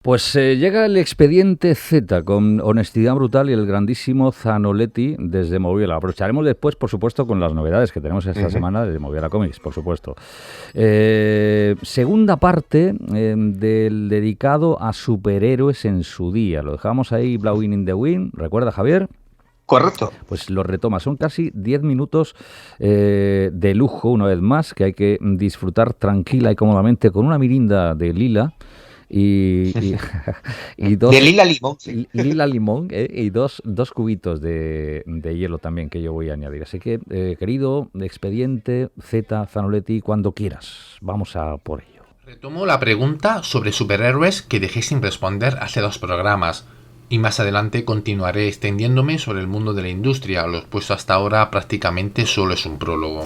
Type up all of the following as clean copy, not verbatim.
Pues llega el expediente Z con Honestidad Brutal y el grandísimo Zanoletti desde Moviola. Aprovecharemos después, por supuesto, con las novedades que tenemos esta semana desde Moviola Comics, por supuesto. Segunda parte del dedicado a superhéroes en su día. Lo dejamos ahí, Blowing in the Wind. ¿Recuerda, Javier? Correcto. Pues lo retoma. Son casi 10 minutos de lujo, una vez más, que hay que disfrutar tranquila y cómodamente con una mirinda de lila. Y dos, de lila limón. Sí. Lila limón y dos cubitos de hielo también que yo voy a añadir. Así que, querido expediente Z Zanoletti, cuando quieras, vamos a por ello. Retomo la pregunta sobre superhéroes que dejé sin responder hace 2 programas. Y más adelante continuaré extendiéndome sobre el mundo de la industria, lo expuesto hasta ahora prácticamente solo es un prólogo.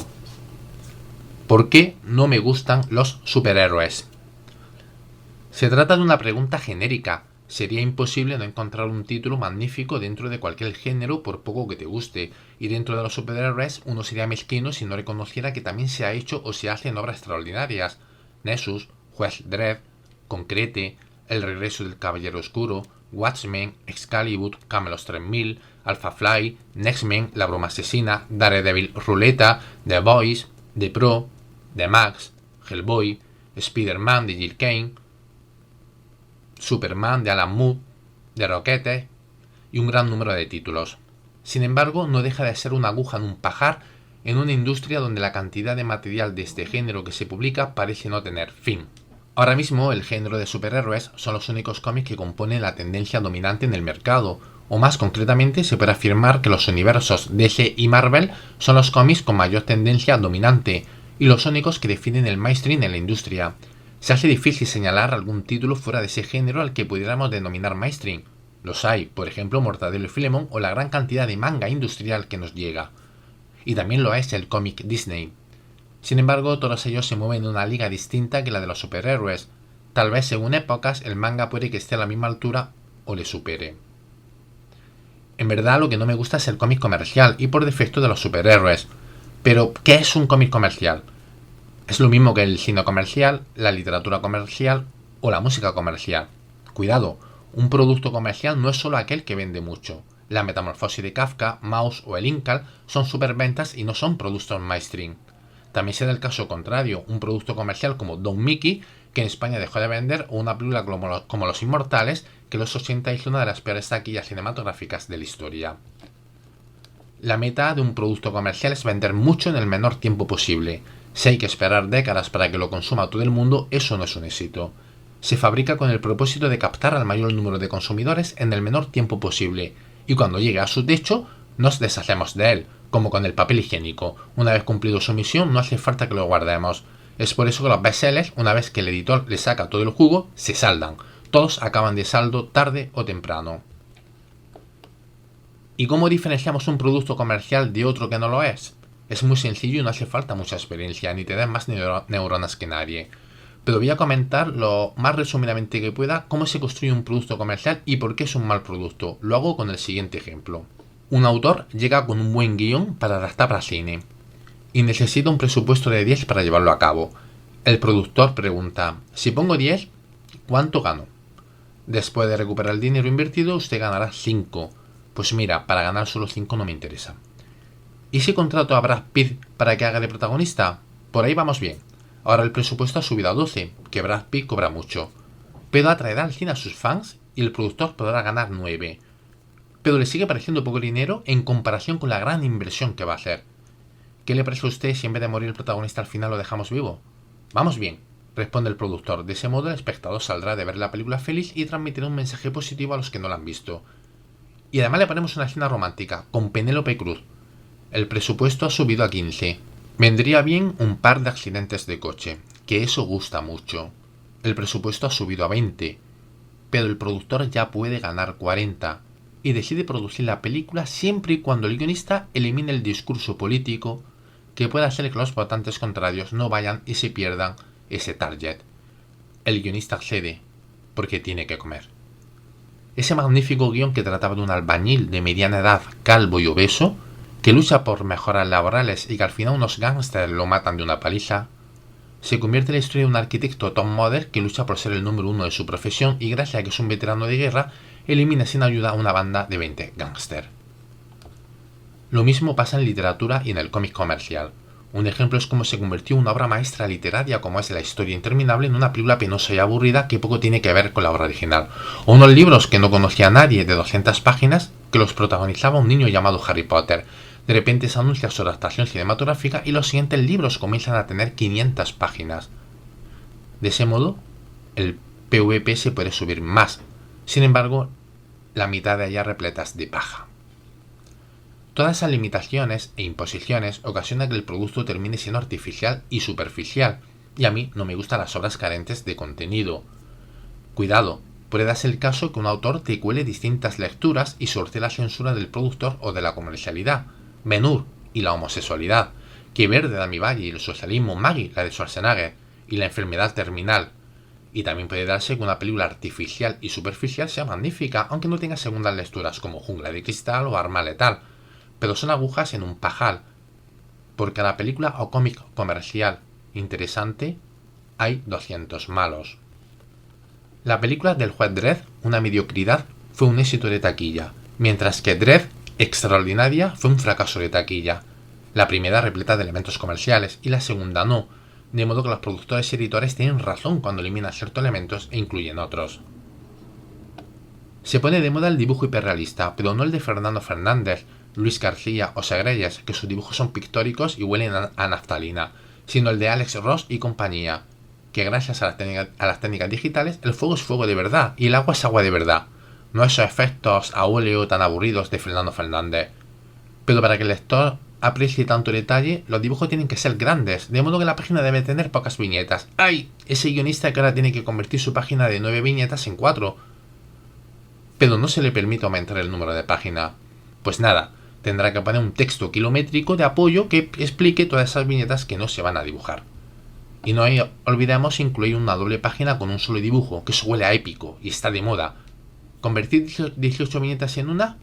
¿Por qué no me gustan los superhéroes? Se trata de una pregunta genérica. Sería imposible no encontrar un título magnífico dentro de cualquier género por poco que te guste, y dentro de los superhéroes uno sería mezquino si no reconociera que también se ha hecho o se hacen obras extraordinarias. Nexus, Juez Dredd, Concrete, El regreso del Caballero Oscuro, Watchmen, Excalibur, Camelot 3000, Alpha Fly, X-Men, La Broma Asesina, Daredevil, Ruleta, The Boys, The Pro, The Max, Hellboy, Spider-Man de Jill Kane, Superman de Alan Moore, de Roquette y un gran número de títulos. Sin embargo, no deja de ser una aguja en un pajar en una industria donde la cantidad de material de este género que se publica parece no tener fin. Ahora mismo el género de superhéroes son los únicos cómics que componen la tendencia dominante en el mercado, o más concretamente se puede afirmar que los universos DC y Marvel son los cómics con mayor tendencia dominante y los únicos que definen el mainstream en la industria. Se hace difícil señalar algún título fuera de ese género al que pudiéramos denominar mainstream. Los hay, por ejemplo Mortadelo y Filemón o la gran cantidad de manga industrial que nos llega. Y también lo es el cómic Disney. Sin embargo, todos ellos se mueven en una liga distinta que la de los superhéroes. Tal vez según épocas el manga puede que esté a la misma altura o le supere. En verdad lo que no me gusta es el cómic comercial y por defecto de los superhéroes. Pero, ¿qué es un cómic comercial? Es lo mismo que el cine comercial, la literatura comercial o la música comercial. Cuidado, un producto comercial no es solo aquel que vende mucho. La Metamorfosis de Kafka, Maus o el Incal son superventas y no son productos mainstream. También será el caso contrario, un producto comercial como Don Mickey, que en España dejó de vender, o una película como Los Inmortales, que en los 80 hizo una de las peores taquillas cinematográficas de la historia. La meta de un producto comercial es vender mucho en el menor tiempo posible. Si hay que esperar décadas para que lo consuma todo el mundo, eso no es un éxito. Se fabrica con el propósito de captar al mayor número de consumidores en el menor tiempo posible, y cuando llegue a su techo, nos deshacemos de él, como con el papel higiénico. Una vez cumplido su misión, no hace falta que lo guardemos. Es por eso que los bestsellers, una vez que el editor le saca todo el jugo, se saldan. Todos acaban de saldo tarde o temprano. ¿Y cómo diferenciamos un producto comercial de otro que no lo es? Es muy sencillo y no hace falta mucha experiencia, ni tener más neuronas que nadie. Pero voy a comentar lo más resumidamente que pueda cómo se construye un producto comercial y por qué es un mal producto. Lo hago con el siguiente ejemplo. Un autor llega con un buen guión para adaptar para cine y necesita un presupuesto de 10 para llevarlo a cabo. El productor pregunta, si pongo 10, ¿cuánto gano? Después de recuperar el dinero invertido, usted ganará 5. Pues mira, para ganar solo 5 no me interesa. ¿Y si contrato a Brad Pitt para que haga de protagonista? Por ahí vamos bien. Ahora el presupuesto ha subido a 12, que Brad Pitt cobra mucho. Pero atraerá al cine a sus fans y el productor podrá ganar 9. Pero le sigue pareciendo poco dinero en comparación con la gran inversión que va a hacer. ¿Qué le parece a usted si en vez de morir el protagonista al final lo dejamos vivo? Vamos bien, responde el productor. De ese modo el espectador saldrá de ver la película feliz y transmitirá un mensaje positivo a los que no la han visto. Y además le ponemos una escena romántica, con Penélope Cruz. El presupuesto ha subido a 15. Vendría bien un par de accidentes de coche, que eso gusta mucho. El presupuesto ha subido a 20, pero el productor ya puede ganar 40 y decide producir la película siempre y cuando el guionista elimine el discurso político que pueda hacer que los votantes contrarios no vayan y se pierdan ese target. El guionista accede, porque tiene que comer. Ese magnífico guión que trataba de un albañil de mediana edad, calvo y obeso, que lucha por mejoras laborales y que al final unos gángsters lo matan de una paliza, Se convierte en la historia de un arquitecto Tom Model que lucha por ser el número uno de su profesión y gracias a que es un veterano de guerra, elimina sin ayuda a una banda de 20 gángster. Lo mismo pasa en literatura y en el cómic comercial. Un ejemplo es cómo se convirtió una obra maestra literaria como es La historia interminable en una película penosa y aburrida que poco tiene que ver con la obra original. O unos libros que no conocía nadie de 200 páginas que los protagonizaba un niño llamado Harry Potter. De repente se anuncia su adaptación cinematográfica y los siguientes libros comienzan a tener 500 páginas. De ese modo, el PVP se puede subir más. Sin embargo, la mitad de ellas repletas de paja. Todas esas limitaciones e imposiciones ocasionan que el producto termine siendo artificial y superficial, y a mí no me gustan las obras carentes de contenido. Cuidado, puede darse el caso que un autor te cuele distintas lecturas y sortee la censura del productor o de la comercialidad, Ben-Hur y la homosexualidad, Que Verde de Amy Valle y el socialismo Maggie, la de Schwarzenegger, y la enfermedad terminal. Y también puede darse que una película artificial y superficial sea magnífica, aunque no tenga segundas lecturas como Jungla de Cristal o Arma Letal, pero son agujas en un pajal. Por cada película o cómic comercial interesante, hay 200 malos. La película del juez Dredd, una mediocridad, fue un éxito de taquilla, mientras que Dredd, extraordinaria, fue un fracaso de taquilla. La primera repleta de elementos comerciales y la segunda no, de modo que los productores y editores tienen razón cuando eliminan ciertos elementos e incluyen otros. Se pone de moda el dibujo hiperrealista, pero no el de Fernando Fernández, Luis García o Segreyes, que sus dibujos son pictóricos y huelen a naftalina, sino el de Alex Ross y compañía, que gracias a las técnicas digitales el fuego es fuego de verdad y el agua es agua de verdad, no esos efectos a óleo tan aburridos de Fernando Fernández. Pero para que el lector aprecie tanto detalle, los dibujos tienen que ser grandes, de modo que la página debe tener pocas viñetas. ¡Ay! Ese guionista que ahora tiene que convertir su página de 9 viñetas en 4. Pero no se le permite aumentar el número de páginas. Pues nada, tendrá que poner un texto kilométrico de apoyo que explique todas esas viñetas que no se van a dibujar. Y no olvidemos incluir una doble página con un solo dibujo, que eso huele a épico y está de moda. ¿Convertir 18 viñetas en una?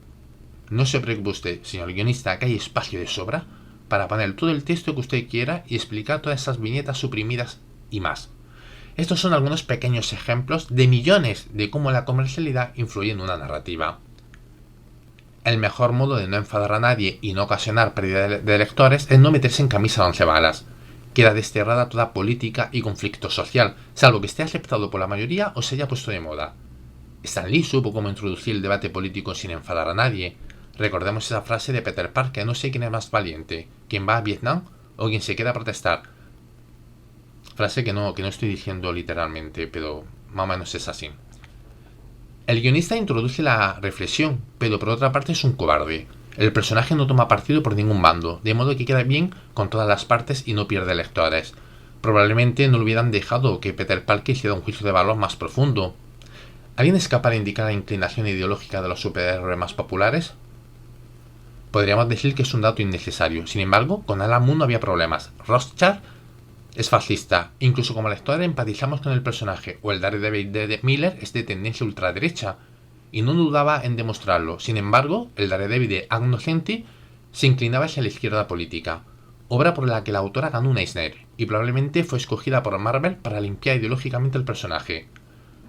No se preocupe usted, señor guionista, que hay espacio de sobra para poner todo el texto que usted quiera y explicar todas esas viñetas suprimidas y más. Estos son algunos pequeños ejemplos de millones de cómo la comercialidad influye en una narrativa. El mejor modo de no enfadar a nadie y no ocasionar pérdida de lectores es no meterse en camisa de 11 varas. Queda desterrada toda política y conflicto social, salvo que esté aceptado por la mayoría o se haya puesto de moda. Stan Lee supo cómo introducir el debate político sin enfadar a nadie. Recordemos esa frase de Peter Parker: no sé quién es más valiente, quien va a Vietnam o quien se queda a protestar. Frase que no estoy diciendo literalmente, pero más o menos es así. El guionista introduce la reflexión, pero por otra parte es un cobarde. El personaje no toma partido por ningún bando, de modo que queda bien con todas las partes y no pierde lectores. Probablemente no le hubieran dejado que Peter Parker hiciera un juicio de valor más profundo. ¿Alguien es capaz de indicar la inclinación ideológica de los superhéroes más populares? Podríamos decir que es un dato innecesario. Sin embargo, con Alan Moore no había problemas. Rothschild es fascista. Incluso como lectores empatizamos con el personaje. O el Daredevil de Miller es de tendencia ultraderecha. Y no dudaba en demostrarlo. Sin embargo, el Daredevil de Ag Nocenti se inclinaba hacia la izquierda política. Obra por la que la autora ganó un Eisner. Y probablemente fue escogida por Marvel para limpiar ideológicamente el personaje.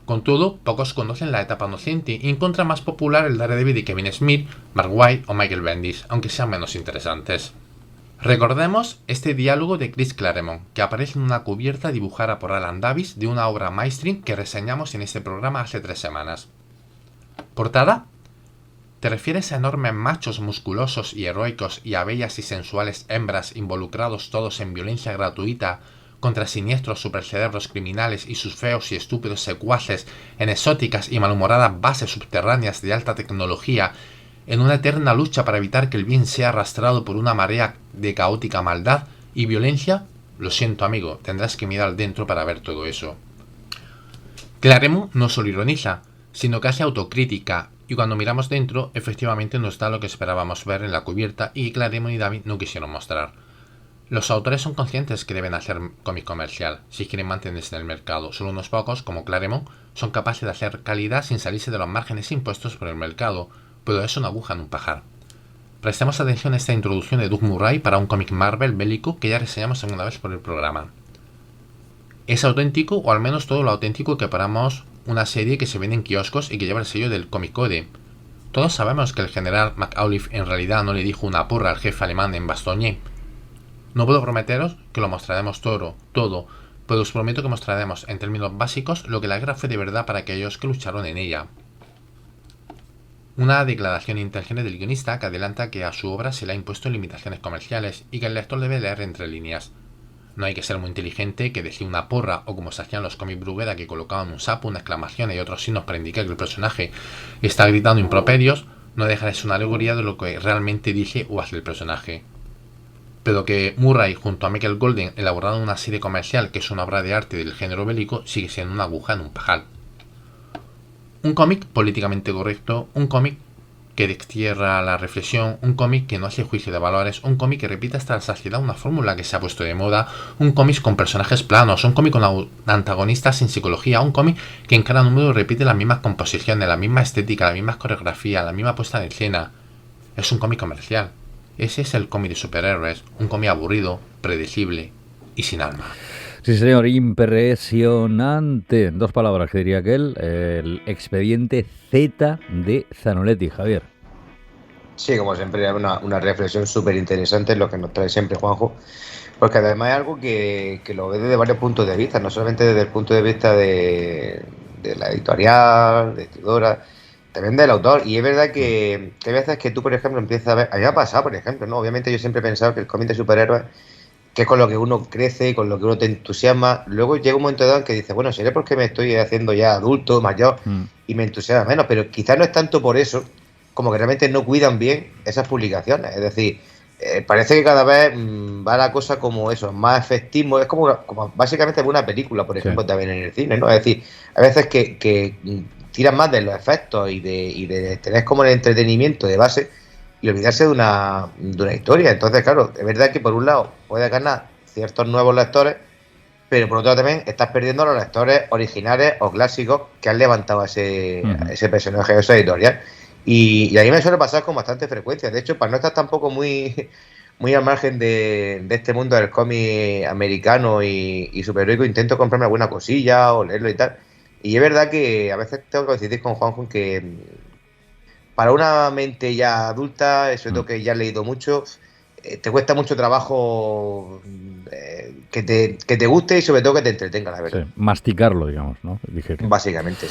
Con todo, pocos conocen la etapa Nocenti y encuentran más popular el Daredevil de Kevin Smith, Mark Waid o Michael Bendis, aunque sean menos interesantes. Recordemos este diálogo de Chris Claremont, que aparece en una cubierta dibujada por Alan Davis de una obra mainstream que reseñamos en este programa hace 3 semanas. ¿Portada? ¿Te refieres a enormes machos musculosos y heroicos y a bellas y sensuales hembras involucrados todos en violencia gratuita contra siniestros supercerebros criminales y sus feos y estúpidos secuaces en exóticas y malhumoradas bases subterráneas de alta tecnología, en una eterna lucha para evitar que el bien sea arrastrado por una marea de caótica maldad y violencia? Lo siento, amigo, tendrás que mirar dentro para ver todo eso. Claremont no solo ironiza, sino que hace autocrítica, y cuando miramos dentro, efectivamente nos da lo que esperábamos ver en la cubierta y que Claremont y David no quisieron mostrar. Los autores son conscientes que deben hacer cómic comercial, si quieren mantenerse en el mercado. Solo unos pocos, como Claremont, son capaces de hacer calidad sin salirse de los márgenes impuestos por el mercado, pero es una aguja en un pajar. Prestemos atención a esta introducción de Doug Murray para un cómic Marvel bélico que ya reseñamos alguna vez por el programa. Es auténtico, o al menos todo lo auténtico que paramos una serie que se vende en kioscos y que lleva el sello del Comic Code. Todos sabemos que el general McAuliffe en realidad no le dijo una porra al jefe alemán en Bastogne. No puedo prometeros que lo mostraremos todo, pero os prometo que mostraremos en términos básicos lo que la guerra fue de verdad para aquellos que lucharon en ella. Una declaración inteligente del guionista que adelanta que a su obra se le ha impuesto limitaciones comerciales y que el lector debe leer entre líneas. No hay que ser muy inteligente que decir una porra o como se hacían los cómics Bruguera que colocaban un sapo, una exclamación y otros signos para indicar que el personaje está gritando improperios, no deja de ser una alegoría de lo que realmente dice o hace el personaje. Pero que Murray junto a Michael Golden elaboraron una serie comercial que es una obra de arte del género bélico sigue siendo una aguja en un pajar. Un cómic políticamente correcto, un cómic que destierra la reflexión, un cómic que no hace juicio de valores, un cómic que repite hasta la saciedad una fórmula que se ha puesto de moda, un cómic con personajes planos, un cómic con antagonistas sin psicología, un cómic que en cada número repite las mismas composiciones, la misma estética, la misma coreografía, la misma puesta en escena. Es un cómic comercial. Ese es el cómic de superhéroes, un cómic aburrido, predecible y sin alma. Sí, señor, impresionante. Dos palabras que diría aquel, el expediente Z de Zanoletti, Javier. Sí, como siempre, una reflexión súper interesante, lo que nos trae siempre Juanjo, porque además es algo que lo ve desde varios puntos de vista, no solamente desde el punto de vista de la editorial, de escritora, también del autor. Y es verdad que hay veces que tú, por ejemplo, empiezas a ver, a mí me ha pasado, por ejemplo, ¿no? Obviamente yo siempre he pensado que el cómic de superhéroes, que es con lo que uno crece, con lo que uno te entusiasma, luego llega un momento dado en que dices, bueno, seré porque me estoy haciendo ya adulto, mayor, y me entusiasma menos, pero quizás no es tanto por eso, como que realmente no cuidan bien esas publicaciones. Es decir, parece que cada vez va la cosa como eso, más efectismo, es como básicamente una película, por ejemplo, también en el cine, ¿no? Es decir, a veces que tiran más de los efectos y de tener como el entretenimiento de base, y olvidarse de una historia. Entonces, claro, es verdad que por un lado puedes ganar ciertos nuevos lectores, pero por otro también estás perdiendo a los lectores originales o clásicos que han levantado ese personaje, esa editorial. Y a mí me suele pasar con bastante frecuencia. De hecho, para no estar tampoco muy al margen de este mundo del cómic americano y superhéroico, intento comprarme alguna cosilla o leerlo y tal. Y es verdad que a veces tengo que coincidir con Juanjo en que para una mente ya adulta, sobre todo que ya has leído mucho, te cuesta mucho trabajo que te guste y sobre todo que te entretenga, la verdad. Sí, masticarlo, digamos, ¿no? Básicamente, sí.